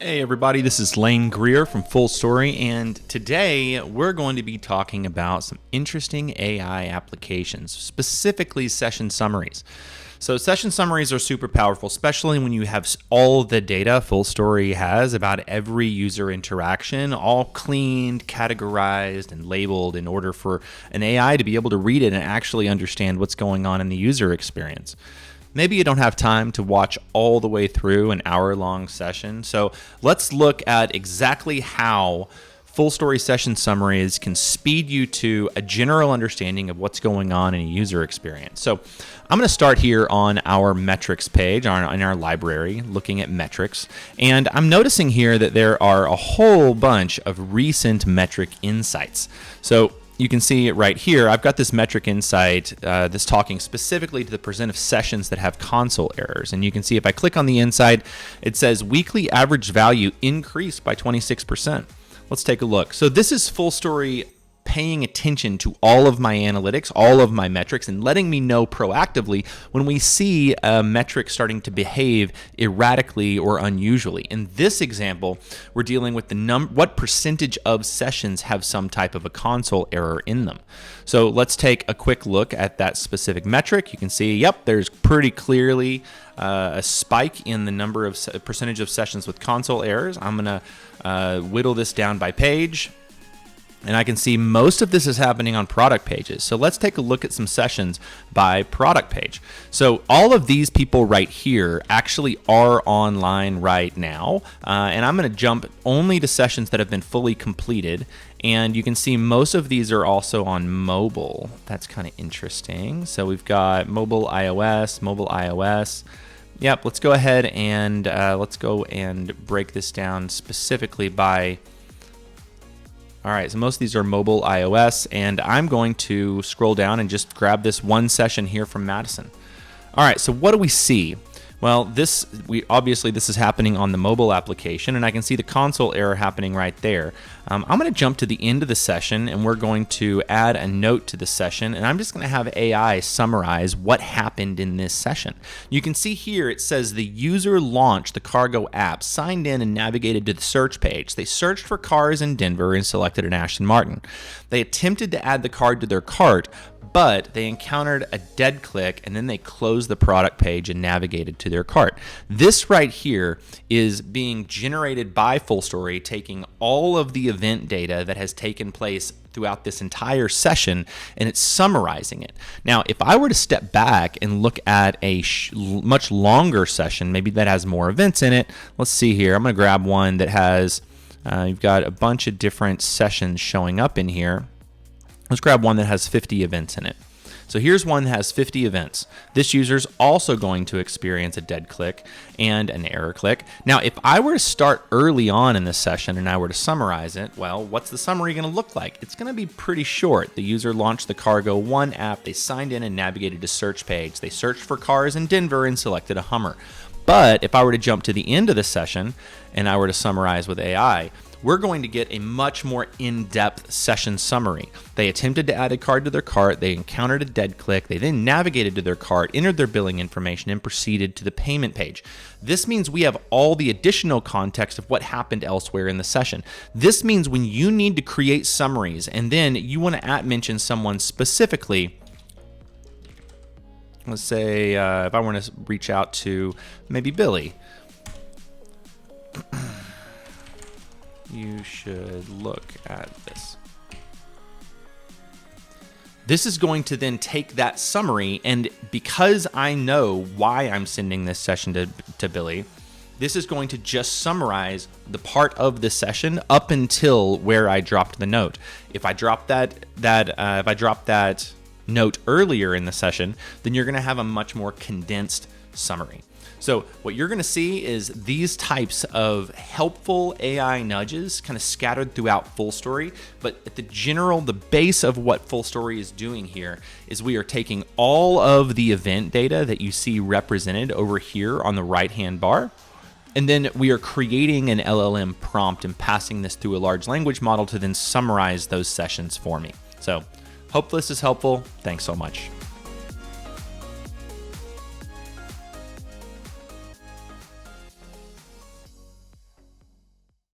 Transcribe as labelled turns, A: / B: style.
A: Hey everybody, this is Lane Greer from Full Story, and today we're going to be talking about some interesting AI applications, specifically session summaries. So session summaries are super powerful, especially when you have all the data Full Story has about every user interaction, all cleaned, categorized, and labeled in order for an AI to be able to read it and actually understand what's going on in the user experience. Maybe you don't have time to watch all the way through an hour-long session, so let's look at exactly how Full Story Session Summaries can speed you to a general understanding of what's going on in a user experience. So I'm going to start here on our metrics page, in our library, looking at metrics, and I'm noticing here that there are a whole bunch of recent metric insights. So you can see it right here. I've got this metric insight that's talking specifically to the percent of sessions that have console errors. And you can see if I click on the insight, it says weekly average value increased by 26%. Let's take a look. So this is Full Story paying attention to all of my analytics, all of my metrics, and letting me know proactively when we see a metric starting to behave erratically or unusually. In this example, we're dealing with what percentage of sessions have some type of a console error in them. So let's take a quick look at that specific metric. You can see, yep, there's pretty clearly a spike in the number of percentage of sessions with console errors. I'm going to whittle this down by page. And I can see most of this is happening on product pages. So let's take a look at some sessions by product page. So all of these people right here actually are online right now. And I'm going to jump only to sessions that have been fully completed. And you can see most of these are also on mobile. That's kind of interesting. So we've got mobile iOS. Yep, let's go ahead and let's go and break this down specifically by... All right, so most of these are mobile iOS, and I'm going to scroll down and just grab this one session here from Madison. All right, so what do we see? Well, obviously this is happening on the mobile application, and I can see the console error happening right there. I'm going to jump to the end of the session, and we're going to add a note to the session, and I'm just going to have AI summarize what happened in this session. You can see here it says the user launched the Cargo app, signed in, and navigated to the search page. They searched for cars in Denver and selected an Aston Martin. They attempted to add the car to their cart, but they encountered a dead click, and then they closed the product page and navigated to their cart. This right here is being generated by Full Story, taking all of the event data that has taken place throughout this entire session, and it's summarizing it. Now, if I were to step back and look at a much longer session, maybe that has more events in it, let's see here. I'm going to grab one that has, you've got a bunch of different sessions showing up in here. Let's grab one that has 50 events in it. So here's one that has 50 events. This user's also going to experience a dead click and an error click. Now, if I were to start early on in this session and I were to summarize it, well, what's the summary going to look like? It's going to be pretty short. The user launched the Cargo One app. They signed in and navigated to search page. They searched for cars in Denver and selected a Hummer. But if I were to jump to the end of the session and I were to summarize with AI, we're going to get a much more in-depth session summary. They attempted to add a card to their cart, they encountered a dead click, they then navigated to their cart, entered their billing information, and proceeded to the payment page. This means we have all the additional context of what happened elsewhere in the session. This means when you need to create summaries and then you want to mention someone specifically, let's say if I want to reach out to maybe Billy, you should look at this. This is going to then take that summary, and because I know why I'm sending this session to Billy, this is going to just summarize the part of the session up until where I dropped the note. If I drop that note earlier in the session, then you're going to have a much more condensed summary. So what you're going to see is these types of helpful AI nudges kind of scattered throughout Full Story, but at the base of what Full Story is doing here is we are taking all of the event data that you see represented over here on the right-hand bar, and then we are creating an LLM prompt and passing this through a large language model to then summarize those sessions for me. So hope this is helpful. Thanks so much.